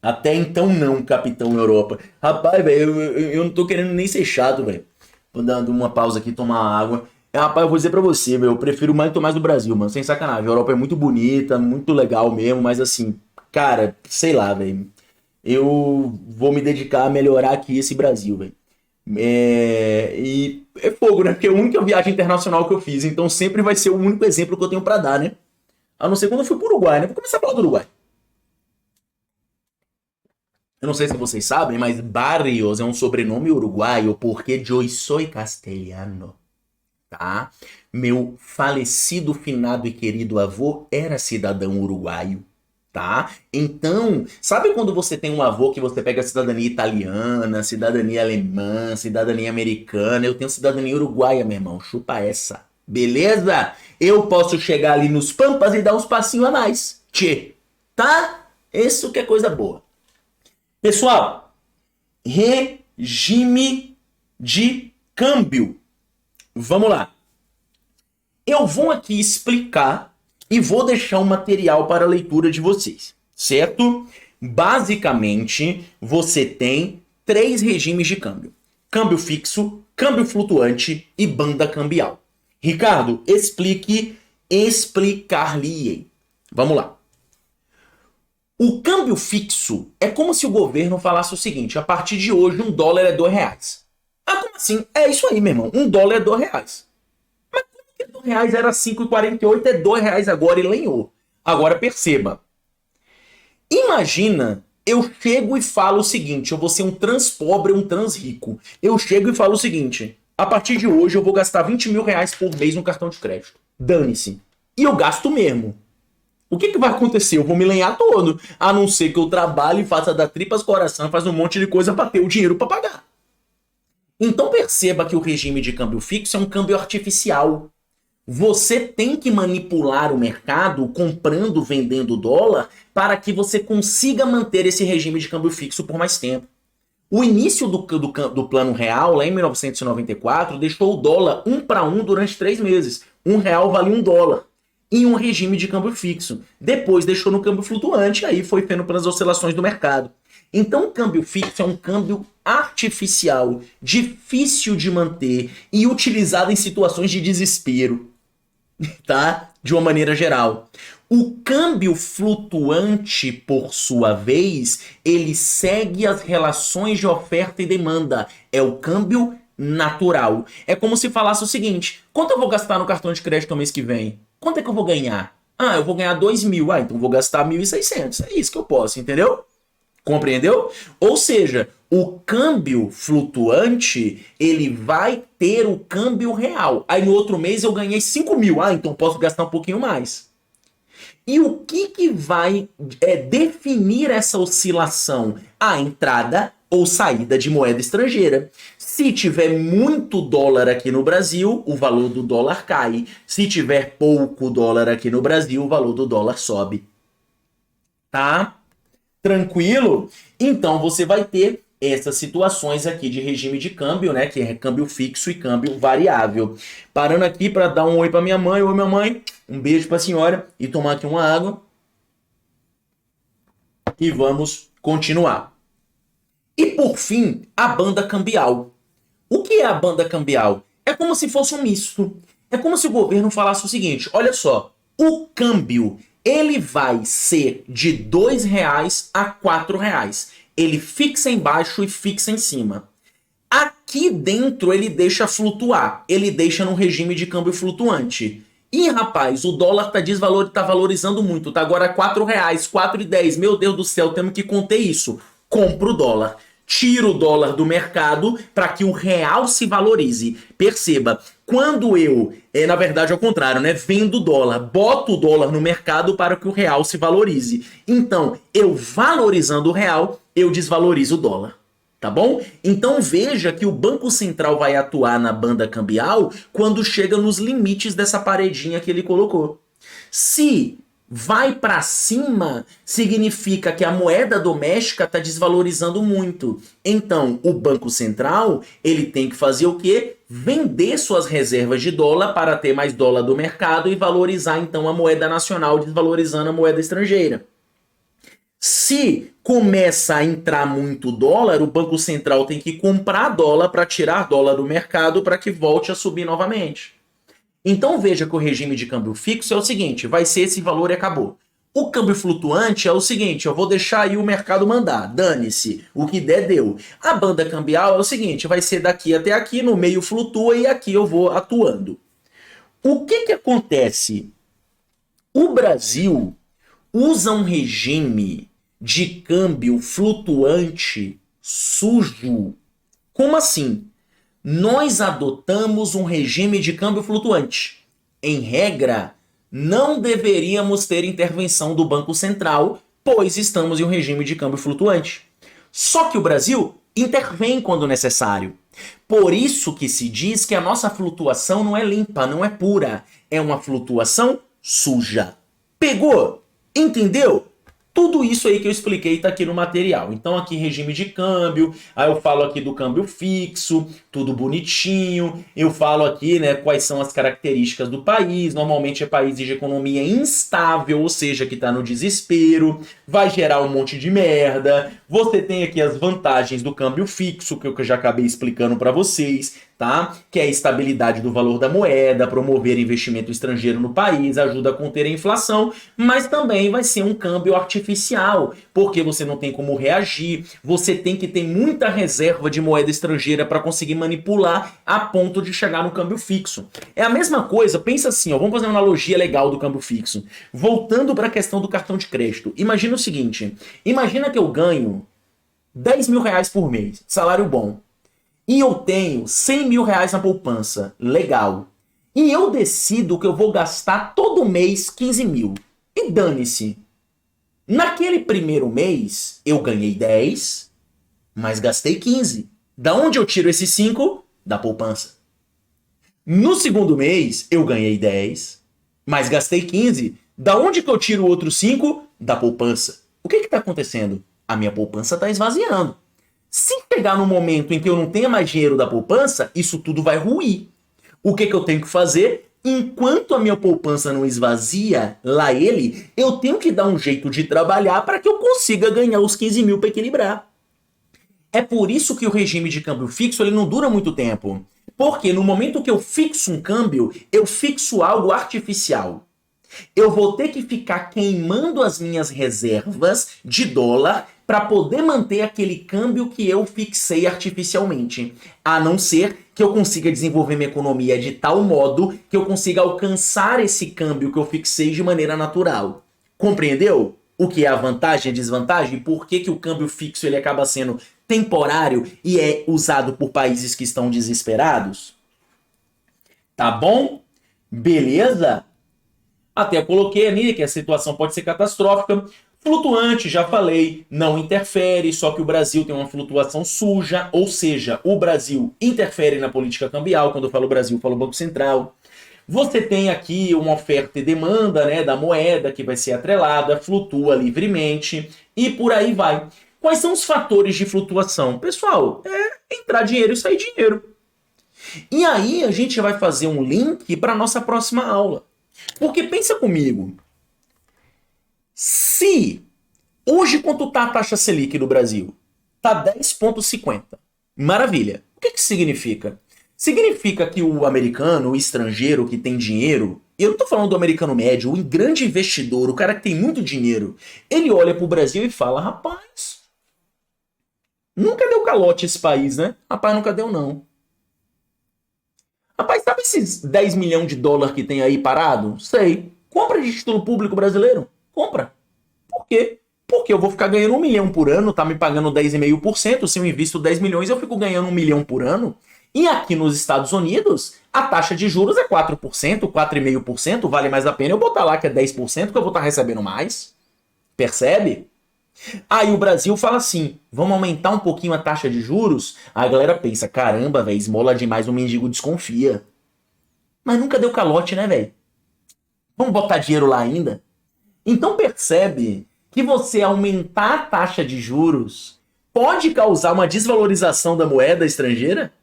Até então não, Capitão Europa. Rapaz, velho, eu não tô querendo nem ser chato, velho. Vou dando uma pausa aqui, tomar água. Rapaz, eu vou dizer pra você, meu, eu prefiro muito mais do Brasil, mano. Sem sacanagem. A Europa é muito bonita, muito legal mesmo, mas assim, cara, sei lá, velho. Eu vou me dedicar a melhorar aqui esse Brasil, velho. E é fogo, né? Porque é a única viagem internacional que eu fiz, então sempre vai ser o único exemplo que eu tenho pra dar, né? A não ser quando eu fui pro Uruguai, né? Vou começar a falar do Uruguai. Eu não sei se vocês sabem, mas Barrios é um sobrenome uruguaio porque eu sou castelhano, tá? Meu falecido, finado e querido avô era cidadão uruguaio, tá? Então, sabe quando você tem um avô que você pega cidadania italiana, cidadania alemã, cidadania americana? Eu tenho cidadania uruguaia, meu irmão. Chupa essa. Beleza? Eu posso chegar ali nos Pampas e dar uns passinhos a mais. Tchê. Tá? Isso que é coisa boa. Pessoal, regime de câmbio. Vamos lá. Eu vou aqui explicar e vou deixar um material para a leitura de vocês, certo? Basicamente, você tem 3 regimes de câmbio. Câmbio fixo, câmbio flutuante e banda cambial. Ricardo, explicar-lhe-ei. Vamos lá. O câmbio fixo é como se o governo falasse o seguinte: a partir de hoje um dólar é R$2. Ah, como assim? É isso aí, meu irmão. Um dólar é R$2. Mas como que R$2 era 5,48, é R$2 agora e lenhou. Agora perceba. Imagina, eu chego e falo o seguinte: eu vou ser um transpobre, um transrico. Eu chego e falo o seguinte: a partir de hoje eu vou gastar R$20 mil por mês no cartão de crédito. Dane-se. E eu gasto mesmo. O que vai acontecer? Eu vou me lenhar todo. A não ser que eu trabalhe e faça da tripas coração, faz um monte de coisa para ter o dinheiro para pagar. Então perceba que o regime de câmbio fixo é um câmbio artificial. Você tem que manipular o mercado comprando, vendendo dólar para que você consiga manter esse regime de câmbio fixo por mais tempo. O início do plano real, lá em 1994, deixou o dólar 1 para 1 durante 3 meses. R$1 vale $1. Em um regime de câmbio fixo. Depois deixou no câmbio flutuante, aí foi vendo pelas oscilações do mercado. Então o câmbio fixo é um câmbio artificial, difícil de manter e utilizado em situações de desespero, tá? De uma maneira geral. O câmbio flutuante, por sua vez, ele segue as relações de oferta e demanda. É o câmbio natural. É como se falasse o seguinte: quanto eu vou gastar no cartão de crédito mês que vem? Quanto é que eu vou ganhar? Ah, eu vou ganhar 2.000. Ah, então vou gastar 1.600. É isso que eu posso, entendeu? Compreendeu? Ou seja, o câmbio flutuante, ele vai ter o câmbio real. Aí no outro mês eu ganhei 5.000. Ah, então posso gastar um pouquinho mais. E o que vai definir essa oscilação? A entrada ou saída de moeda estrangeira. Se tiver muito dólar aqui no Brasil, o valor do dólar cai. Se tiver pouco dólar aqui no Brasil, o valor do dólar sobe. Tá? Tranquilo? Então você vai ter essas situações aqui de regime de câmbio, né? Que é câmbio fixo e câmbio variável. Parando aqui para dar um oi para minha mãe. Oi, minha mãe. Um beijo para a senhora e tomar aqui uma água. E vamos continuar. E por fim, a banda cambial. O que é a banda cambial? É como se fosse um misto. É como se o governo falasse o seguinte: olha só, o câmbio ele vai ser de R$ 2 a R$ 4. Ele fixa embaixo e fixa em cima. Aqui dentro ele deixa flutuar. Ele deixa num regime de câmbio flutuante. E rapaz, o dólar tá valorizando muito. Tá agora R$ 4, 4,10. Meu Deus do céu, temos que conter isso. Compro o dólar. Tiro o dólar do mercado para que o real se valorize. Perceba, quando eu, na verdade ao contrário, né, vendo o dólar, boto o dólar no mercado para que o real se valorize. Então, eu valorizando o real, eu desvalorizo o dólar. Tá bom? Então veja que o Banco Central vai atuar na banda cambial quando chega nos limites dessa paredinha que ele colocou. Se vai para cima, significa que a moeda doméstica está desvalorizando muito. Então, o Banco Central, ele tem que fazer o quê? Vender suas reservas de dólar para ter mais dólar do mercado e valorizar então a moeda nacional, desvalorizando a moeda estrangeira. Se começa a entrar muito dólar, o Banco Central tem que comprar dólar para tirar dólar do mercado para que volte a subir novamente. Então veja que o regime de câmbio fixo é o seguinte, vai ser esse valor e acabou. O câmbio flutuante é o seguinte, eu vou deixar aí o mercado mandar, dane-se, o que der deu. A banda cambial é o seguinte, vai ser daqui até aqui, no meio flutua e aqui eu vou atuando. O que acontece? O Brasil usa um regime de câmbio flutuante sujo. Como assim? Nós adotamos um regime de câmbio flutuante. Em regra, não deveríamos ter intervenção do Banco Central, pois estamos em um regime de câmbio flutuante. Só que o Brasil intervém quando necessário. Por isso que se diz que a nossa flutuação não é limpa, não é pura. É uma flutuação suja. Pegou? Entendeu? Tudo isso aí que eu expliquei está aqui no material. Então aqui regime de câmbio, aí eu falo aqui do câmbio fixo, tudo bonitinho. Eu falo aqui, né, quais são as características do país. Normalmente é país de economia instável, ou seja, que está no desespero. Vai gerar um monte de merda. Você tem aqui as vantagens do câmbio fixo, que eu já acabei explicando para vocês, tá? Que é a estabilidade do valor da moeda, promover investimento estrangeiro no país, ajuda a conter a inflação, mas também vai ser um câmbio artificial, porque você não tem como reagir, você tem que ter muita reserva de moeda estrangeira para conseguir manipular a ponto de chegar no câmbio fixo. É a mesma coisa, pensa assim, ó, vamos fazer uma analogia legal do câmbio fixo. Voltando para a questão do cartão de crédito, imagina o seguinte, imagina que eu ganho R$ 10.000 por mês, salário bom. E eu tenho R$ 100.000 na poupança, legal. E eu decido que eu vou gastar todo mês 15 mil. E dane-se. Naquele primeiro mês, eu ganhei 10, mas gastei 15. Da onde eu tiro esses 5? Da poupança. No segundo mês, eu ganhei 10, mas gastei 15. Da onde que eu tiro o outro 5? Da poupança. O que está acontecendo? A minha poupança está esvaziando. Se chegar no momento em que eu não tenha mais dinheiro da poupança, isso tudo vai ruir. O que eu tenho que fazer? Enquanto a minha poupança não esvazia, eu tenho que dar um jeito de trabalhar para que eu consiga ganhar os 15 mil para equilibrar. É por isso que o regime de câmbio fixo ele não dura muito tempo. Porque no momento que eu fixo um câmbio, eu fixo algo artificial. Eu vou ter que ficar queimando as minhas reservas de dólar para poder manter aquele câmbio que eu fixei artificialmente. A não ser que eu consiga desenvolver minha economia de tal modo que eu consiga alcançar esse câmbio que eu fixei de maneira natural. Compreendeu? O que é a vantagem e a desvantagem? Por que o câmbio fixo ele acaba sendo temporário e é usado por países que estão desesperados? Tá bom? Beleza? Até coloquei ali que a situação pode ser catastrófica. Flutuante, já falei, não interfere, só que o Brasil tem uma flutuação suja, ou seja, o Brasil interfere na política cambial. Quando eu falo Brasil, eu falo Banco Central. Você tem aqui uma oferta e demanda, né, da moeda que vai ser atrelada, flutua livremente e por aí vai. Quais são os fatores de flutuação? Pessoal, é entrar dinheiro e sair dinheiro. E aí a gente vai fazer um link para a nossa próxima aula. Porque pensa comigo, se hoje quanto está a taxa Selic no Brasil? Está 10,50. Maravilha. O que significa? Significa que o americano, o estrangeiro que tem dinheiro, eu não estou falando do americano médio, o grande investidor, o cara que tem muito dinheiro, ele olha para o Brasil e fala, rapaz, nunca deu calote esse país, né? Rapaz, nunca deu não. Rapaz, sabe esses 10 milhões de dólares que tem aí parado? Sei. Compra de título público brasileiro. Compra. Por quê? Porque eu vou ficar ganhando 1 milhão por ano, tá me pagando 10,5%. Se eu invisto 10 milhões, eu fico ganhando 1 milhão por ano. E aqui nos Estados Unidos, a taxa de juros é 4%, 4,5%. Vale mais a pena eu botar lá que é 10%, que eu vou estar recebendo mais. Percebe? Aí o Brasil fala assim, vamos aumentar um pouquinho a taxa de juros? Aí a galera pensa, caramba, velho, esmola demais, o mendigo desconfia. Mas nunca deu calote, né, velho? Vamos botar dinheiro lá ainda? Então percebe que você aumentar a taxa de juros pode causar uma desvalorização da moeda estrangeira?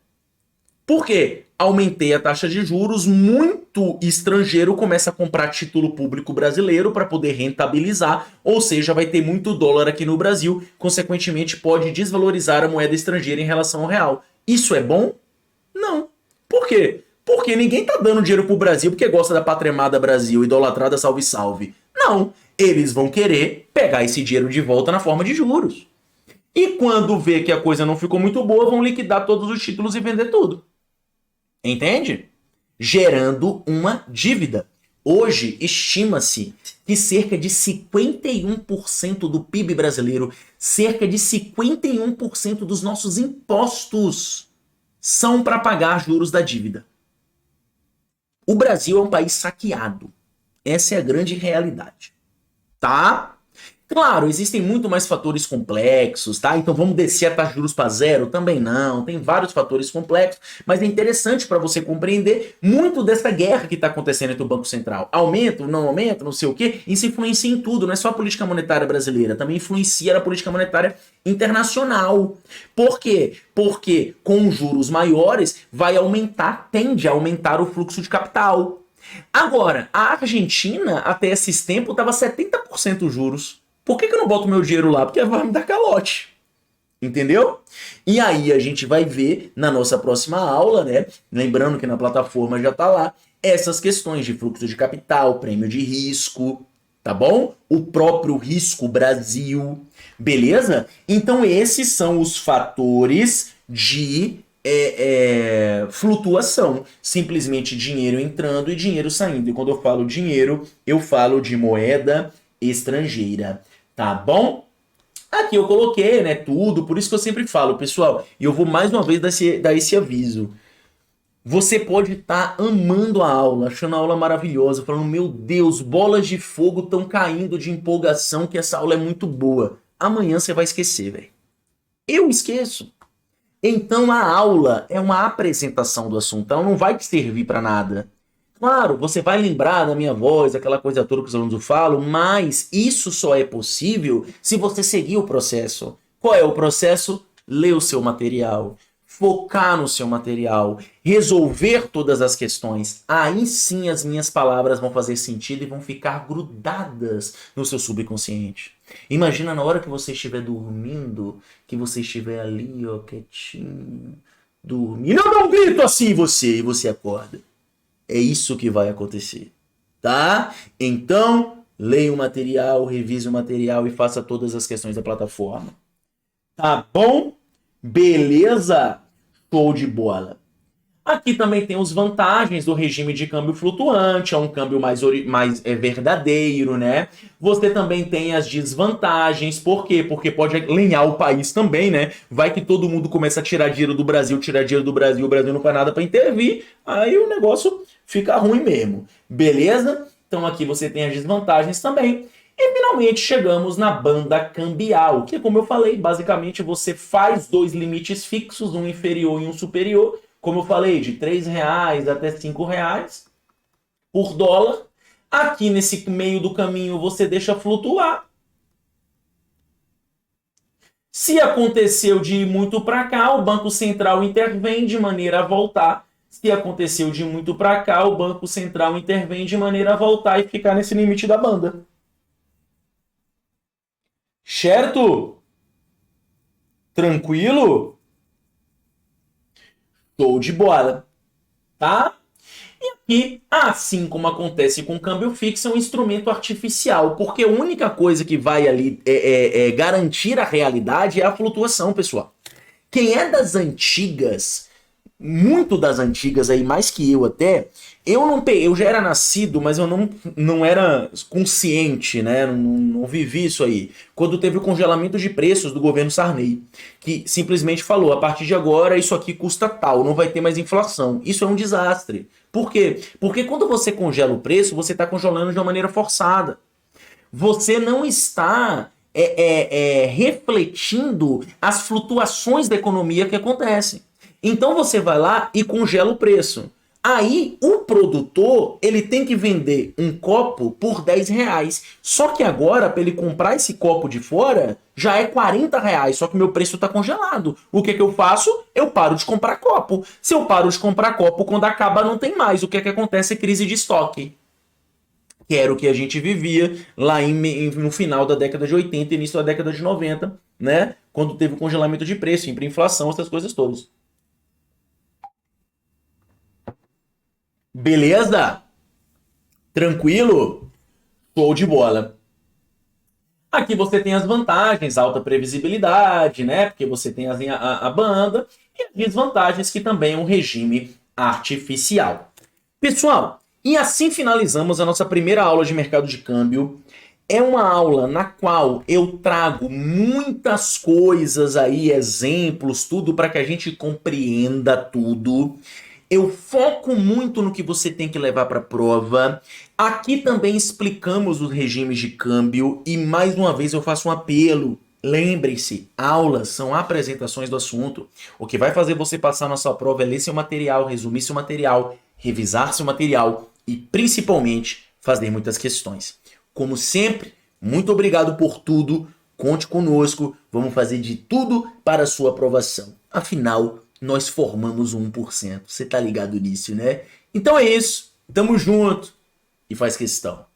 Por quê? Aumentei a taxa de juros, muito estrangeiro começa a comprar título público brasileiro para poder rentabilizar, ou seja, vai ter muito dólar aqui no Brasil, consequentemente pode desvalorizar a moeda estrangeira em relação ao real. Isso é bom? Não. Por quê? Porque ninguém tá dando dinheiro pro Brasil porque gosta da pátria amada Brasil, idolatrada salve salve. Não. Eles vão querer pegar esse dinheiro de volta na forma de juros. E quando vê que a coisa não ficou muito boa, vão liquidar todos os títulos e vender tudo. Entende? Gerando uma dívida. Hoje, estima-se que cerca de 51% do PIB brasileiro, cerca de 51% dos nossos impostos são para pagar juros da dívida. O Brasil é um país saqueado. Essa é a grande realidade. Tá? Claro, existem muito mais fatores complexos, tá? Então vamos descer a taxa de juros para zero? Também não, tem vários fatores complexos, mas é interessante para você compreender muito dessa guerra que está acontecendo entre o Banco Central. Aumenta, não sei o quê, isso influencia em tudo, não é só a política monetária brasileira, também influencia na política monetária internacional. Por quê? Porque com juros maiores vai aumentar, tende a aumentar o fluxo de capital. Agora, a Argentina, até esses tempos, estava 70% juros. Por que eu não boto meu dinheiro lá? Porque vai me dar calote. Entendeu? E aí a gente vai ver na nossa próxima aula, né? Lembrando que na plataforma já tá lá, essas questões de fluxo de capital, prêmio de risco, tá bom? O próprio risco Brasil, beleza? Então esses são os fatores de flutuação. Simplesmente dinheiro entrando e dinheiro saindo. E quando eu falo dinheiro, eu falo de moeda estrangeira. Tá bom? Aqui eu coloquei, né, tudo, por isso que eu sempre falo, pessoal, e eu vou mais uma vez dar esse aviso. Você pode estar amando a aula, achando a aula maravilhosa, falando, meu Deus, bolas de fogo estão caindo de empolgação, que essa aula é muito boa. Amanhã você vai esquecer, velho. Eu esqueço. Então a aula é uma apresentação do assunto, ela não vai te servir para nada. Claro, você vai lembrar da minha voz, aquela coisa toda que os alunos falam, mas isso só é possível se você seguir o processo. Qual é o processo? Ler o seu material, focar no seu material, resolver todas as questões. Aí sim as minhas palavras vão fazer sentido e vão ficar grudadas no seu subconsciente. Imagina na hora que você estiver dormindo, que você estiver ali, ó, quietinho, dormindo. Eu não grito assim e você acorda. É isso que vai acontecer, tá? Então, leia o material, revise o material e faça todas as questões da plataforma. Tá bom? Beleza? Show de bola. Aqui também tem as vantagens do regime de câmbio flutuante, é um câmbio mais verdadeiro, né? Você também tem as desvantagens, por quê? Porque pode lenhar o país também, né? Vai que todo mundo começa a tirar dinheiro do Brasil, o Brasil não faz nada para intervir, aí o negócio fica ruim mesmo, beleza? Então aqui você tem as desvantagens também. E finalmente chegamos na banda cambial, que como eu falei, basicamente você faz dois limites fixos, um inferior e um superior, como eu falei, de R$ 3 até R$ 5 por dólar. Aqui nesse meio do caminho você deixa flutuar. Se aconteceu de ir muito para cá, o Banco Central intervém de maneira a voltar. Se aconteceu de ir muito para cá, o Banco Central intervém de maneira a voltar e ficar nesse limite da banda. Certo? Tranquilo? Show de bola, tá? E aqui, assim como acontece com o câmbio fixo, é um instrumento artificial, porque a única coisa que vai ali garantir a realidade é a flutuação, pessoal. Quem é das antigas, muito das antigas aí, mais que eu até, eu já era nascido, mas eu não era consciente, né? Não vivi isso aí. Quando teve o congelamento de preços do governo Sarney, que simplesmente falou, a partir de agora isso aqui custa tal, não vai ter mais inflação. Isso é um desastre. Por quê? Porque quando você congela o preço, você está congelando de uma maneira forçada. Você não está refletindo as flutuações da economia que acontecem. Então você vai lá e congela o preço. Aí o produtor ele tem que vender um copo por R$ 10. Só que agora, para ele comprar esse copo de fora, já é R$ 40. Só que o meu preço está congelado. O que eu faço? Eu paro de comprar copo. Se eu paro de comprar copo, quando acaba não tem mais. O que acontece é crise de estoque. Que era o que a gente vivia lá no final da década de 80 e início da década de 90, né? Quando teve o congelamento de preço, hiperinflação, essas coisas todas. Beleza? Tranquilo? Show de bola. Aqui você tem as vantagens, alta previsibilidade, né? Porque você tem a banda, e as desvantagens, que também é um regime artificial. Pessoal, e assim finalizamos a nossa primeira aula de mercado de câmbio. É uma aula na qual eu trago muitas coisas aí, exemplos, tudo para que a gente compreenda tudo. Eu foco muito no que você tem que levar para a prova. Aqui também explicamos os regimes de câmbio e mais uma vez eu faço um apelo. Lembre-se, aulas são apresentações do assunto. O que vai fazer você passar na sua prova é ler seu material, resumir seu material, revisar seu material e principalmente fazer muitas questões. Como sempre, muito obrigado por tudo. Conte conosco. Vamos fazer de tudo para a sua aprovação. Afinal, nós formamos o 1%. Você tá ligado nisso, né? Então é isso. Tamo junto. E faz questão.